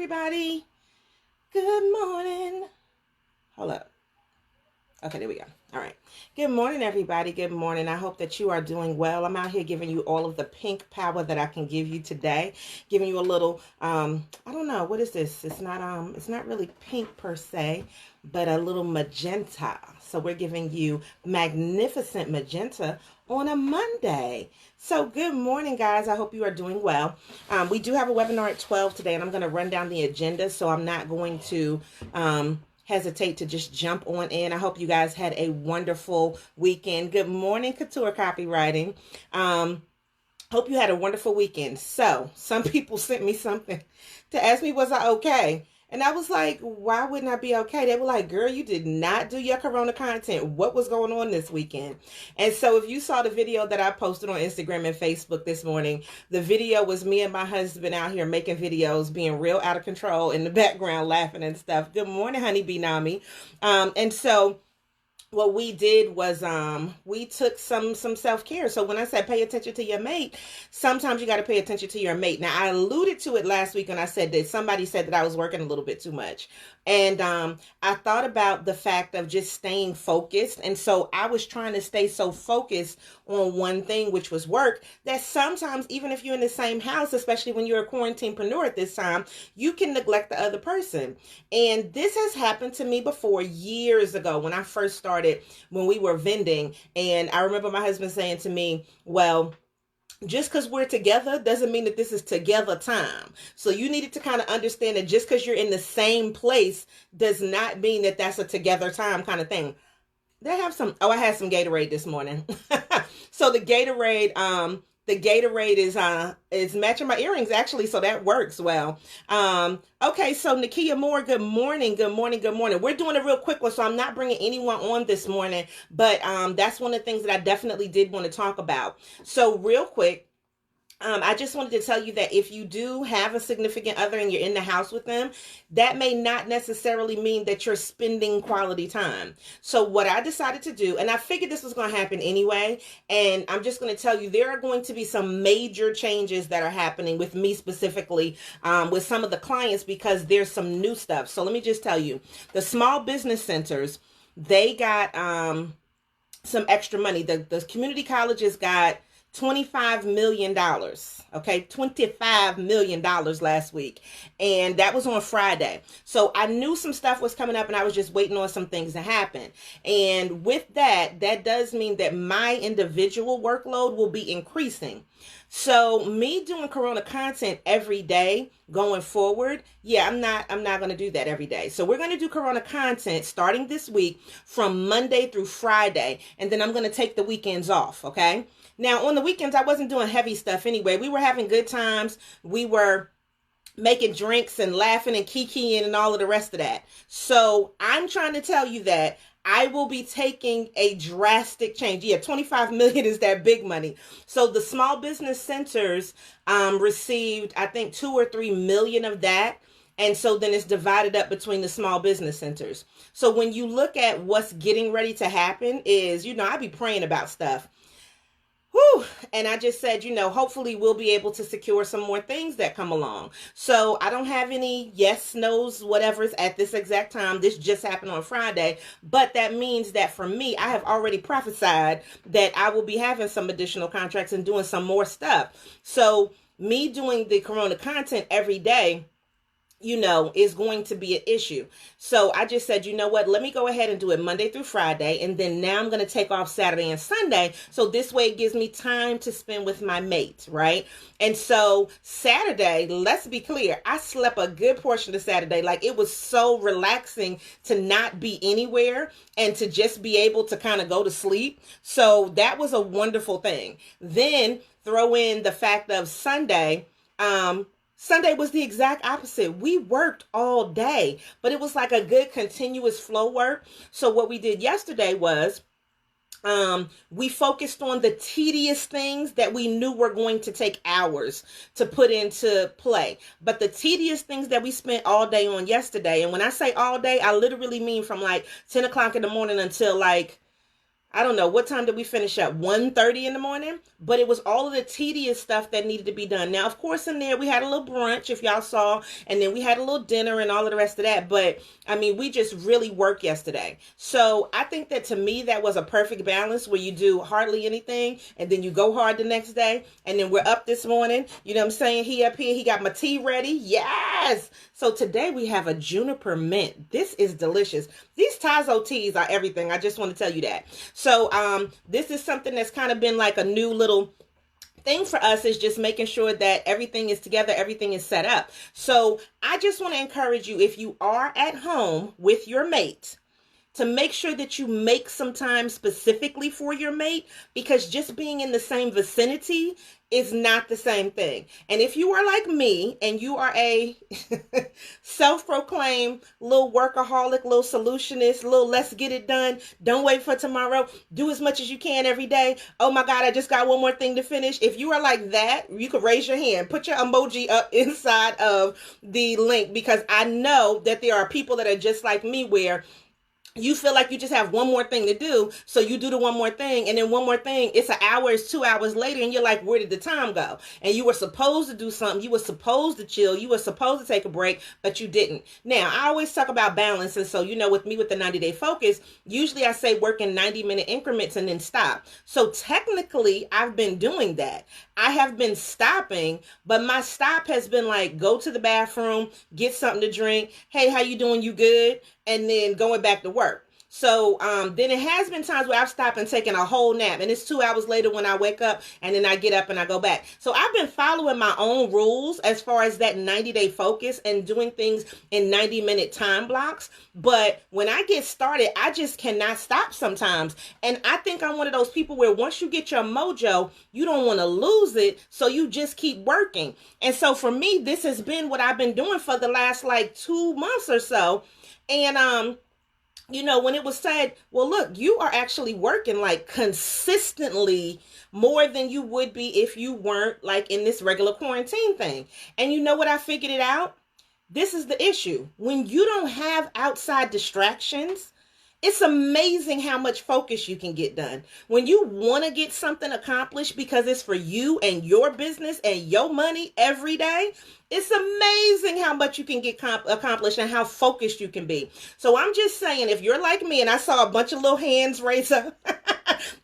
everybody. Good morning. Hold up. Okay, there we go. All right. Good morning, everybody. Good morning. I hope that you are doing well. I'm out here giving you all of the pink power that I can give you today. Giving you a little, I don't know, what is this? It's not really pink per se, but a little magenta. So we're giving you magnificent magenta on a Monday. So good morning, guys. I hope you are doing well. We do have a webinar at 12 today, and I'm going to run down the agenda, so I'm not going to hesitate to just jump on in. I hope you guys had a wonderful weekend. Good morning, Couture Copywriting. Hope you had a wonderful weekend. So some people sent me something to ask me, was I okay? And I was like, why wouldn't I be okay? They were like, girl, you did not do your Corona content. What was going on this weekend? And so if you saw the video that I posted on Instagram and Facebook this morning, the video was me and my husband out here making videos, being real out of control in the background, laughing and stuff. Good morning, Honeybee Nami. And so what we did was we took some self-care. So when I said pay attention to your mate, sometimes you got to pay attention to your mate. Now, I alluded to it last week when I said that somebody said that I was working a little bit too much. And I thought about the fact of just staying focused. And so I was trying to stay so focused on one thing, which was work, that sometimes even if you're in the same house, especially when you're a quarantinepreneur at this time, you can neglect the other person. And this has happened to me before years ago when I first started, when we were vending. And I remember my husband saying to me, well, just because we're together doesn't mean that this is together time. So you needed to kind of understand that just because you're in the same place does not mean that that's a together time kind of thing. They have some, I had some Gatorade this morning. So the Gatorade is matching my earrings actually, so that works well. Okay, so Nakia Moore, good morning. We're doing a real quick one, so I'm not bringing anyone on this morning, but that's one of the things that I definitely did want to talk about. So real quick, I just wanted to tell you that if you do have a significant other and you're in the house with them, that may not necessarily mean that you're spending quality time. So what I decided to do, and I figured this was going to happen anyway, and I'm just going to tell you, there are going to be some major changes that are happening with me specifically, with some of the clients, because there's some new stuff. So let me just tell you, the small business centers, they got some extra money. The community colleges got $25 million. Okay, $25 million last week. And that was on Friday. So I knew some stuff was coming up and I was just waiting on some things to happen. And with that, that does mean that my individual workload will be increasing. So me doing Corona content every day going forward, yeah, I'm not going to do that every day. So we're going to do Corona content starting this week from Monday through Friday. And then I'm going to take the weekends off. Okay. Now, on the weekends, I wasn't doing heavy stuff anyway. We were having good times. We were making drinks and laughing and kikiing and all of the rest of that. So I'm trying to tell you that I will be taking a drastic change. Yeah, 25 million is that big money. So the small business centers received, I think, 2 or 3 million of that. And so then it's divided up between the small business centers. So when you look at what's getting ready to happen is, I be praying about stuff. Whew. And I just said, hopefully we'll be able to secure some more things that come along. So I don't have any yes, no's, whatever's at this exact time. This just happened on Friday. But that means that for me, I have already prophesied that I will be having some additional contracts and doing some more stuff. So me doing the Corona content every day, is going to be an issue. So I just said, what, let me go ahead and do it Monday through Friday. And then now I'm going to take off Saturday and Sunday. So this way it gives me time to spend with my mate, right? And so Saturday, let's be clear, I slept a good portion of Saturday. Like, it was so relaxing to not be anywhere and to just be able to kind of go to sleep. So that was a wonderful thing. Then throw in the fact of Sunday, Sunday was the exact opposite. We worked all day, but it was like a good continuous flow work. So what we did yesterday was we focused on the tedious things that we knew were going to take hours to put into play. But the tedious things that we spent all day on yesterday, and when I say all day, I literally mean from like 10 o'clock in the morning until like I don't know, what time did we finish up? 1:30 in the morning? But it was all of the tedious stuff that needed to be done. Now, of course, in there, we had a little brunch, if y'all saw, and then we had a little dinner and all of the rest of that. But, I mean, we just really worked yesterday. So I think that to me, that was a perfect balance where you do hardly anything, and then you go hard the next day. And then we're up this morning. You know what I'm saying? He up here, he got my tea ready. Yes! So today we have a juniper mint. This is delicious. These Tazo teas are everything. I just want to tell you that. So this is something that's kind of been like a new little thing for us, is just making sure that everything is together, everything is set up. So I just want to encourage you, if you are at home with your mate, to make sure that you make some time specifically for your mate, because just being in the same vicinity is not the same thing. And if you are like me and you are a self-proclaimed little workaholic, little solutionist, little let's get it done, don't wait for tomorrow, do as much as you can every day, oh my God, I just got one more thing to finish. If you are like that, you could raise your hand, put your emoji up inside of the link, because I know that there are people that are just like me, where you feel like you just have one more thing to do. So you do the one more thing, and then one more thing, it's an hour, it's 2 hours later, and you're like, where did the time go? And you were supposed to do something. You were supposed to chill. You were supposed to take a break, but you didn't. Now, I always talk about balance. And so, you know, with me, with the 90-day focus, usually I say work in 90-minute increments and then stop. So technically, I've been doing that. I have been stopping, but my stop has been like, go to the bathroom, get something to drink. Hey, how you doing? You good? And then going back to work. So then it has been times where I've stopped and taken a whole nap, and it's 2 hours later when I wake up, and then I get up and I go back. So I've been following my own rules as far as that 90-day focus and doing things in 90-minute time blocks. But when I get started, I just cannot stop sometimes. And I think I'm one of those people where once you get your mojo, you don't want to lose it. So you just keep working. And so for me, this has been what I've been doing for the last like 2 months or so. And you know, when it was said, well, look, you are actually working like consistently more than you would be if you weren't like in this regular quarantine thing. And you know what? I figured it out. This is the issue. When you don't have outside distractions, it's amazing how much focus you can get done. When you want to get something accomplished because it's for you and your business and your money every day, it's amazing how much you can get accomplished and how focused you can be. So I'm just saying, if you're like me, and I saw a bunch of little hands raise up,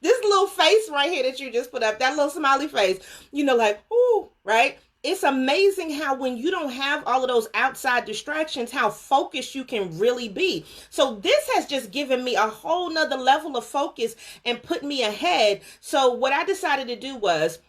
this little face right here that you just put up, that little smiley face, you know, like, ooh, right? It's amazing how when you don't have all of those outside distractions, how focused you can really be. So this has just given me a whole nother level of focus and put me ahead. So what I decided to do was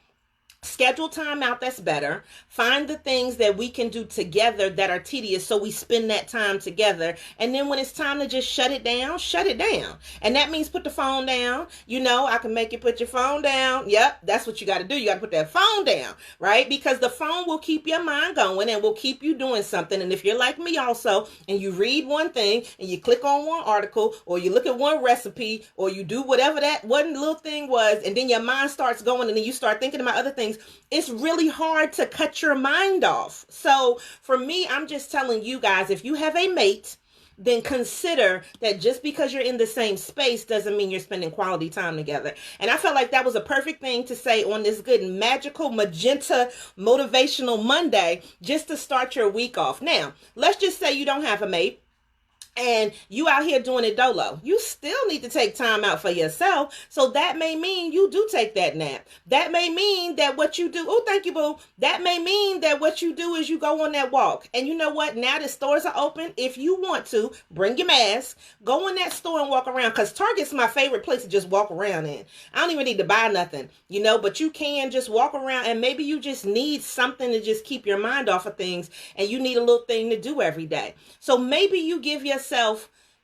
schedule time out that's better. Find the things that we can do together that are tedious, so we spend that time together. And then when it's time to just shut it down, shut it down. And that means put the phone down. You know, I can make you put your phone down. Yep, that's what you got to do. You got to put that phone down, right? Because the phone will keep your mind going and will keep you doing something. And if you're like me also, and you read one thing and you click on one article, or you look at one recipe, or you do whatever that one little thing was, and then your mind starts going and then you start thinking about other things, it's really hard to cut your mind off. So for me, I'm just telling you guys, if you have a mate, then consider that just because you're in the same space doesn't mean you're spending quality time together. And I felt like that was a perfect thing to say on this good magical magenta motivational Monday, just to start your week off. Now, let's just say you don't have a mate, and you out here doing it dolo. You still need to take time out for yourself. So that may mean you do take that nap. That may mean that what you do, oh, thank you, boo. That may mean that what you do is you go on that walk. And you know what? Now the stores are open. If you want to, bring your mask, go in that store and walk around. Because Target's my favorite place to just walk around in. I don't even need to buy nothing, you know, but you can just walk around, and maybe you just need something to just keep your mind off of things, and you need a little thing to do every day. So maybe you give yourself,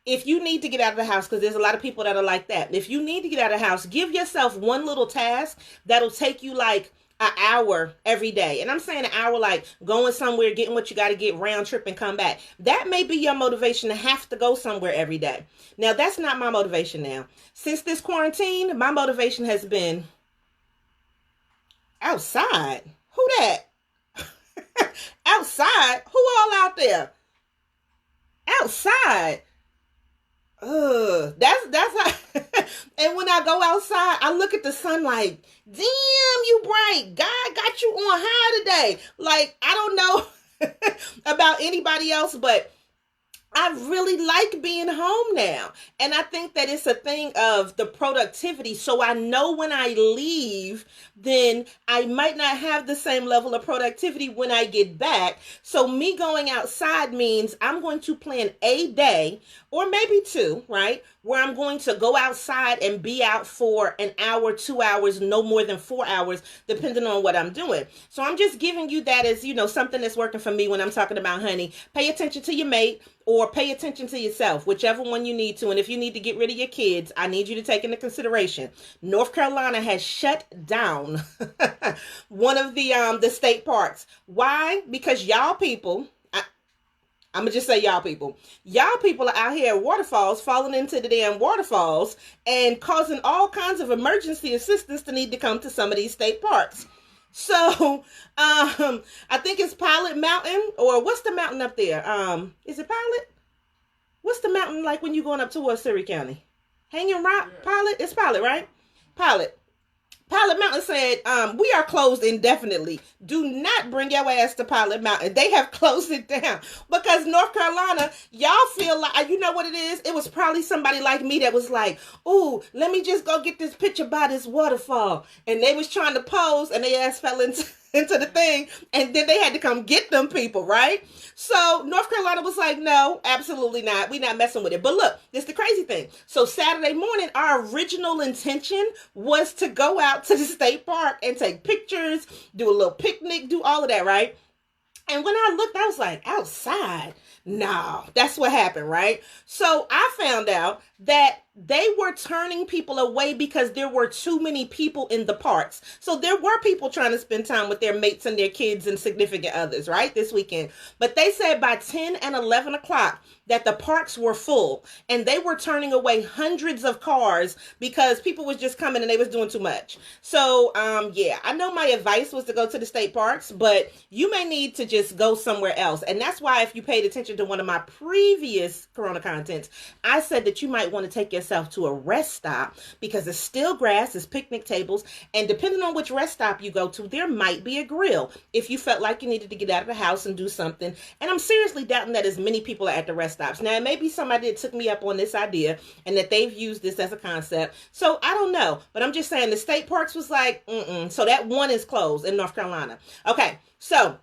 if you need to get out of the house, because there's a lot of people that are like that. If you need to get out of the house, give yourself one little task that'll take you like an hour every day. And I'm saying an hour, like going somewhere, getting what you got to get, round trip and come back. That may be your motivation to have to go somewhere every day. Now, that's not my motivation now. Since this quarantine, my motivation has been outside. Who that? Outside? Who all out there? Outside. That's how And when I go outside, I look at the sun like, damn, you bright. God got you on high today. Like, I don't know about anybody else, but I really like being home now. And I think that it's a thing of the productivity. So I know when I leave, then I might not have the same level of productivity when I get back. So me going outside means I'm going to plan a day or maybe two, right? Where I'm going to go outside and be out for an hour, 2 hours, no more than 4 hours, depending on what I'm doing. So I'm just giving you that as, something that's working for me when I'm talking about honey. Pay attention to your mate or pay attention to yourself, whichever one you need to. And if you need to get rid of your kids, I need you to take into consideration. North Carolina has shut down one of the state parks. Why? Because y'all people, I'm going to just say y'all people are out here at waterfalls, falling into the damn waterfalls and causing all kinds of emergency assistance to need to come to some of these state parks. So, I think it's Pilot Mountain, or what's the mountain up there? Is it Pilot? What's the mountain like when you're going up towards Surrey County? Hanging Rock? Yeah. Pilot? It's Pilot, right? Pilot Mountain said, we are closed indefinitely. Do not bring your ass to Pilot Mountain. They have closed it down because North Carolina, y'all feel like, you know what it is? It was probably somebody like me that was like, ooh, let me just go get this picture by this waterfall. And they was trying to pose and their ass fell into the thing. And then they had to come get them people, right? So North Carolina was like, no, absolutely not. We're not messing with it. But look, this is the crazy thing. So Saturday morning, our original intention was to go out to the state park and take pictures, do a little picnic, do all of that, right? And when I looked, I was like, outside? No, that's what happened, right? So I found out that they were turning people away because there were too many people in the parks. So there were people trying to spend time with their mates and their kids and significant others, right, this weekend. But they said by 10 and 11 o'clock that the parks were full and they were turning away hundreds of cars because people was just coming and they was doing too much. So, yeah, I know my advice was to go to the state parks, but you may need to just go somewhere else. And that's why if you paid attention to one of my previous Corona contents, I said that you might want to take yourself to a rest stop because it's still grass, it's picnic tables, and depending on which rest stop you go to, there might be a grill if you felt like you needed to get out of the house and do something. And I'm seriously doubting that as many people are at the rest stops. Now, it may be somebody that took me up on this idea and that they've used this as a concept. So I don't know, but I'm just saying the state parks was like, So that one is closed in North Carolina. Okay, so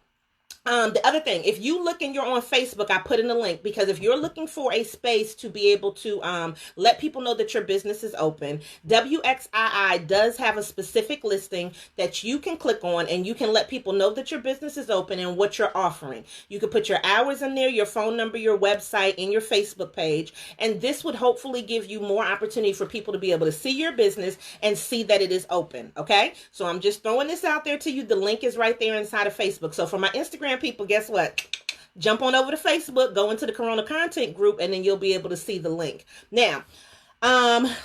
the other thing, if you look and you're on Facebook, I put in a link because if you're looking for a space to be able to let people know that your business is open, WXII does have a specific listing that you can click on and you can let people know that your business is open and what you're offering. You can put your hours in there, your phone number, your website, and your Facebook page, and this would hopefully give you more opportunity for people to be able to see your business and see that it is open, okay? So I'm just throwing this out there to you. The link is right there inside of Facebook. So for my Instagram people, guess what? Jump on over to Facebook, go into the CoronaContent group, and then you'll be able to see the link. Now,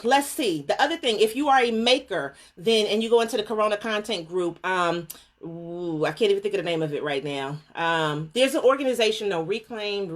let's see. The other thing, if you are a maker, then and you go into the CoronaContent group, I can't even think of the name of it right now. There's an organization, though, Reclaimed,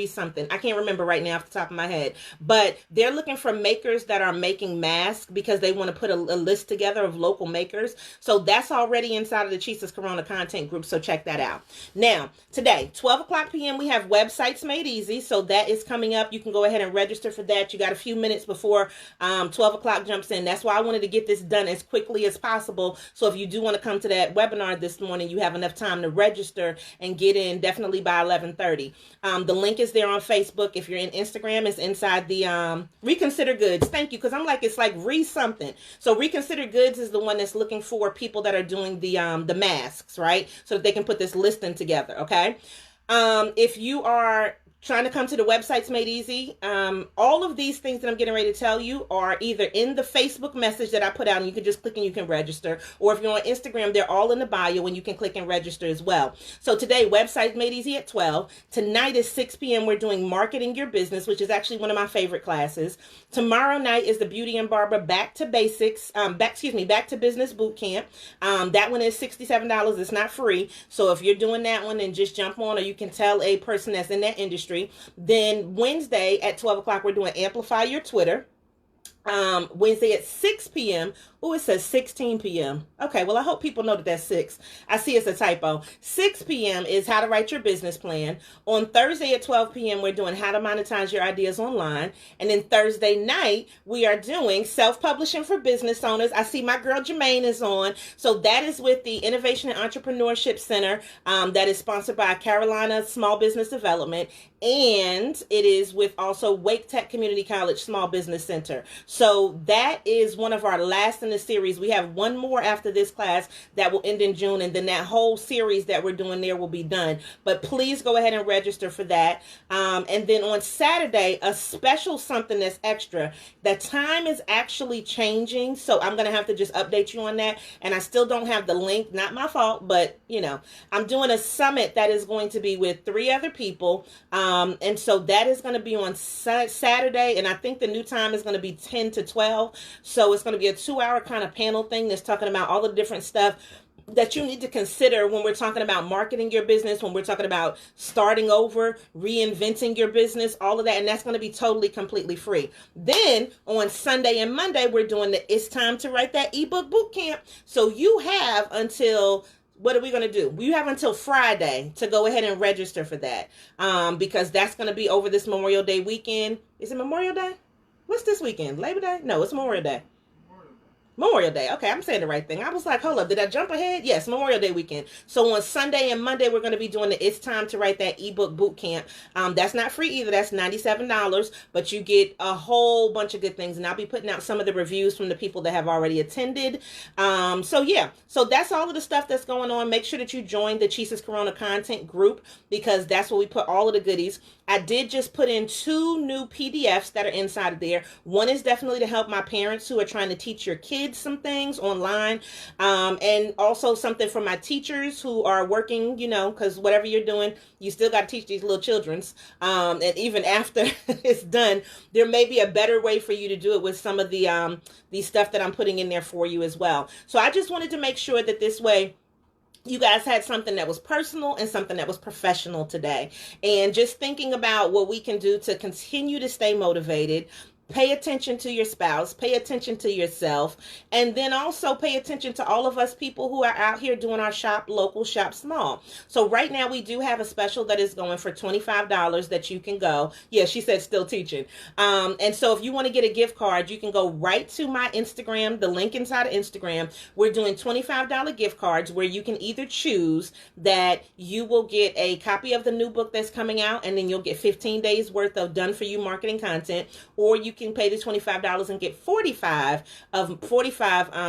something. I can't remember right now off the top of my head. But they're looking for makers that are making masks because they want to put a list together of local makers. So that's already inside of the Chisa's CoronaContent group, so check that out. Now, today, 12 o'clock p.m., we have Websites Made Easy. So that is coming up. You can go ahead and register for that. You got a few minutes before 12 o'clock jumps in. That's why I wanted to get this done as quickly as possible. So if you do want to come to that webinar this morning, you have enough time to register and get in definitely by 11:30. The link is there on Facebook. If you're in Instagram, it's inside the Reconsider Goods. Thank you, because I'm like, it's like something. So Reconsider Goods is the one that's looking for people that are doing the masks, right? So that they can put this listing together, okay? If you are trying to come to the Websites Made Easy, all of these things that I'm getting ready to tell you are either in the Facebook message that I put out and you can just click and you can register, or if you're on Instagram, they're all in the bio and you can click and register as well. So today, Websites Made Easy at 12. Tonight is 6 p.m. We're doing Marketing Your Business, which is actually one of my favorite classes. Tomorrow night is the Beauty and Barber Back to Business Bootcamp. That one is $67. It's not free. So if you're doing that one, then just jump on, or you can tell a person that's in that industry. Then Wednesday at 12 o'clock, we're doing Amplify Your Twitter. Wednesday at 6 p.m. Oh, it says 16 p.m. Okay, well, I hope people know that that's 6. I see it's a typo. 6 p.m. is how to write your business plan. On Thursday at 12 p.m., we're doing how to monetize your ideas online. And then Thursday night, we are doing self-publishing for business owners. I see my girl Jermaine is on. So that is with the Innovation and Entrepreneurship Center that is sponsored by Carolina Small Business Development. And it is with also Wake Tech Community College Small Business Center. So that is one of our last in the series. We have one more after this class that will end in June, and then that whole series that we're doing there will be done. But please go ahead and register for that. And then on Saturday, a special something that's extra. The time is actually changing, so I'm going to have to just update you on that. And I still don't have the link. Not my fault, but you know, I'm doing a summit that is going to be with 3 other people. And so that is going to be on Saturday, and I think the new time is going to be 10 to 12. So it's going to be a 2-hour kind of panel thing that's talking about all the different stuff that you need to consider when we're talking about marketing your business, when we're talking about starting over, reinventing your business, all of that. And that's going to be totally, completely free. Then on Sunday and Monday, we're doing the It's Time to Write That Ebook Bootcamp. So you have until... what are we going to do? You have until Friday to go ahead and register for that, because that's going to be over this Memorial Day weekend. Is it Memorial Day? What's this weekend? Labor Day? No, it's Memorial Day. Memorial Day. Okay, I'm saying the right thing. I was like, hold up, did I jump ahead? Yes, Memorial Day weekend. So on Sunday and Monday, we're going to be doing the It's Time to Write That Ebook Bootcamp. That's not free either. That's $97, but you get a whole bunch of good things. And I'll be putting out some of the reviews from the people that have already attended. So yeah, so that's all of the stuff that's going on. Make sure that you join the Chisa's CoronaContent group, because that's where we put all of the goodies. I did just put in 2 new PDFs that are inside of there. One is definitely to help my parents who are trying to teach your kids some things online, and also something for my teachers who are working, you know, because whatever you're doing, you still got to teach these little children's, and even after it's done, there may be a better way for you to do it with some of the stuff that I'm putting in there for you as well. So I just wanted to make sure that this way you guys had something that was personal and something that was professional today. And just thinking about what we can do to continue to stay motivated. Pay attention to your spouse, pay attention to yourself, and then also pay attention to all of us people who are out here doing our shop local, shop small. So right now we do have a special that is going for $25 that you can go. Yeah, she said still teaching. And so if you want to get a gift card, you can go right to my Instagram, the link inside of Instagram. We're doing $25 gift cards where you can either choose that you will get a copy of the new book that's coming out, and then you'll get 15 days worth of done for you marketing content, or you can pay the $25 and get 45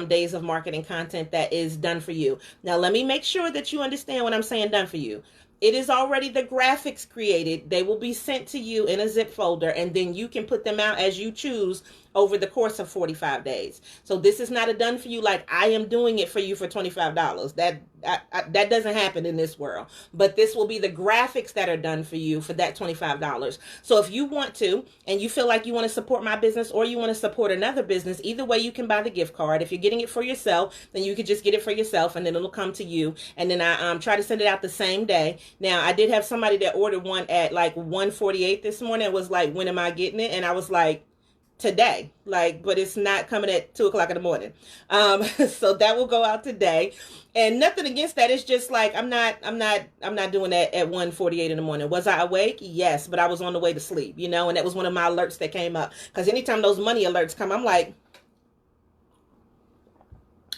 days of marketing content that is done for you. Now, let me make sure that you understand what I'm saying done for you. It is already the graphics created. They will be sent to you in a zip folder, and then you can put them out as you choose over the course of 45 days. So this is not a done for you like I am doing it for you for $25. That doesn't happen in this world. But this will be the graphics that are done for you for that $25. So if you want to, and you feel like you want to support my business or you want to support another business, either way you can buy the gift card. If you're getting it for yourself, then you could just get it for yourself, and then it'll come to you. And then I try to send it out the same day. Now, I did have somebody that ordered one at like 1:48 this morning. It was like, when am I getting it? And I was like, today, but it's not coming at 2:00 in the morning. So that will go out today, and nothing against that. It's just like, I'm not doing that at 1:48 in the morning. Was I awake? Yes, but I was on the way to sleep, you know, and that was one of my alerts that came up, because anytime those money alerts come, I'm like,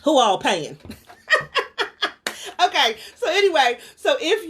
who all paying? Okay, so anyway, so if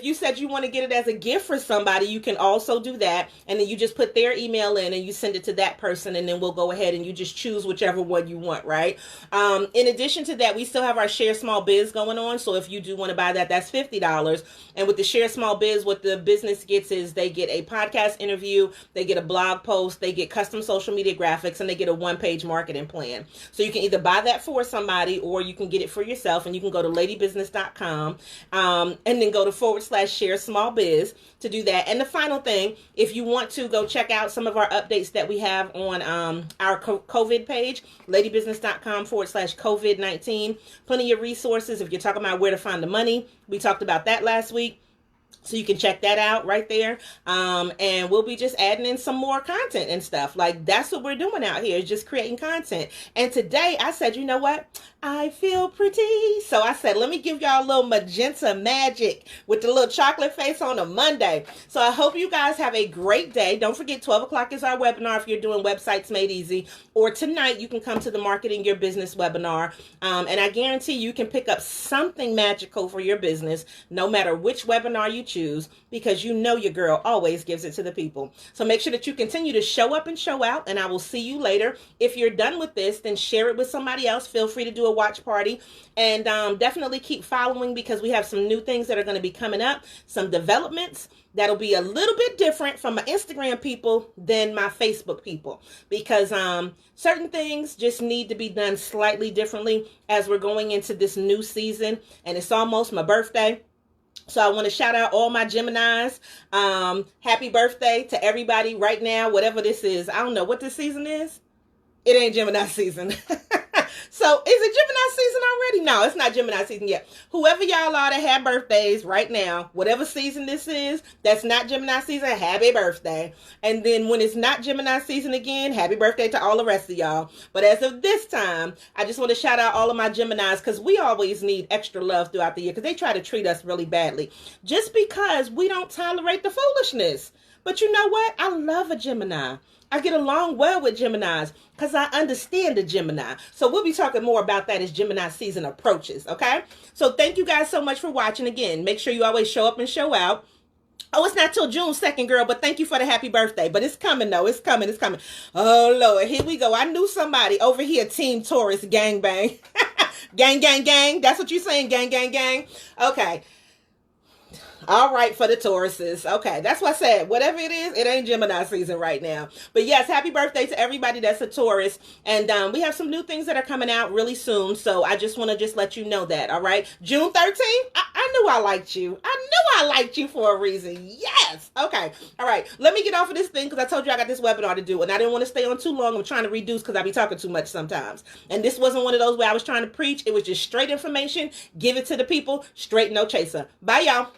you said you want to get it as a gift for somebody, you can also do that, and then you just put their email in and you send it to that person, and then we'll go ahead and you just choose whichever one you want, right? In addition to that, we still have our Share Small Biz going on, so if you do want to buy that, that's $50. And with the Share Small Biz, what the business gets is they get a podcast interview, they get a blog post, they get custom social media graphics, and they get a 1-page marketing plan. So you can either buy that for somebody, or you can get it for yourself, and you can go to ladybusiness.com and then go to /share small biz to do that. And the final thing, if you want to go check out some of our updates that we have on our COVID page, ladybusiness.com /COVID-19, plenty of resources. If you're talking about where to find the money, we talked about that last week. So you can check that out right there. And we'll be just adding in some more content and stuff. Like, that's what we're doing out here, is just creating content. And today I said, you know what? I feel pretty. So I said, let me give y'all a little magenta magic with the little chocolate face on a Monday. So I hope you guys have a great day. Don't forget, 12 o'clock is our webinar if you're doing Websites Made Easy. Or tonight, you can come to the Marketing Your Business webinar. And I guarantee you can pick up something magical for your business, no matter which webinar you choose, because you know your girl always gives it to the people. So make sure that you continue to show up and show out, and I will see you later. If you're done with this, then share it with somebody else. Feel free to do a watch party, and definitely keep following, because we have some new things that are going to be coming up, some developments that'll be a little bit different from my Instagram people than my Facebook people, because certain things just need to be done slightly differently as we're going into this new season, and it's almost my birthday. So I want to shout out all my Geminis. Happy birthday to everybody right now, whatever this is. I don't know what this season is. It ain't Gemini season. So is it Gemini season already? No, it's not Gemini season yet. Whoever y'all are that have birthdays right now, whatever season this is, that's not Gemini season, happy birthday. And then when it's not Gemini season again, happy birthday to all the rest of y'all. But as of this time, I just want to shout out all of my Geminis, because we always need extra love throughout the year, because they try to treat us really badly just because we don't tolerate the foolishness. But you know what? I love a Gemini. I get along well with Geminis because I understand the Gemini. So we'll be talking more about that as Gemini season approaches, okay? So thank you guys so much for watching. Again, make sure you always show up and show out. Oh, it's not till June 2nd, girl, but thank you for the happy birthday. But it's coming, though. It's coming. It's coming. Oh, Lord. Here we go. I knew somebody over here, Team Taurus, gang bang. Gang, gang, gang. That's what you're saying, gang, gang, gang. Okay. All right, for the Tauruses. Okay, that's what I said. Whatever it is, it ain't Gemini season right now. But yes, happy birthday to everybody that's a Taurus. And we have some new things that are coming out really soon. So I just want to just let you know that, all right? June 13th, I knew I liked you. I knew I liked you for a reason. Yes. Okay. All right. Let me get off of this thing, because I told you I got this webinar to do. And I didn't want to stay on too long. I'm trying to reduce because I be talking too much sometimes. And this wasn't one of those where I was trying to preach. It was just straight information. Give it to the people. Straight, no chaser. Bye, y'all.